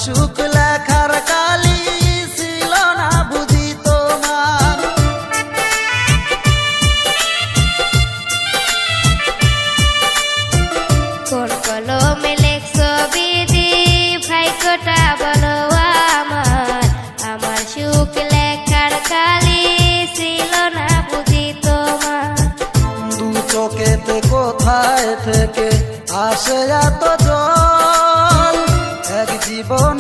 সুখ লেখার কালি ছিল না বুঝি তোমার। কোন কলমে লেখছো বিধি ভাগ্যটা বলো আমার, আমার সুখ লেখার কালি ছিল না বুঝি তোমার। দু চোখেতে কোথায় থেকে আসে এত জল, এক জীবন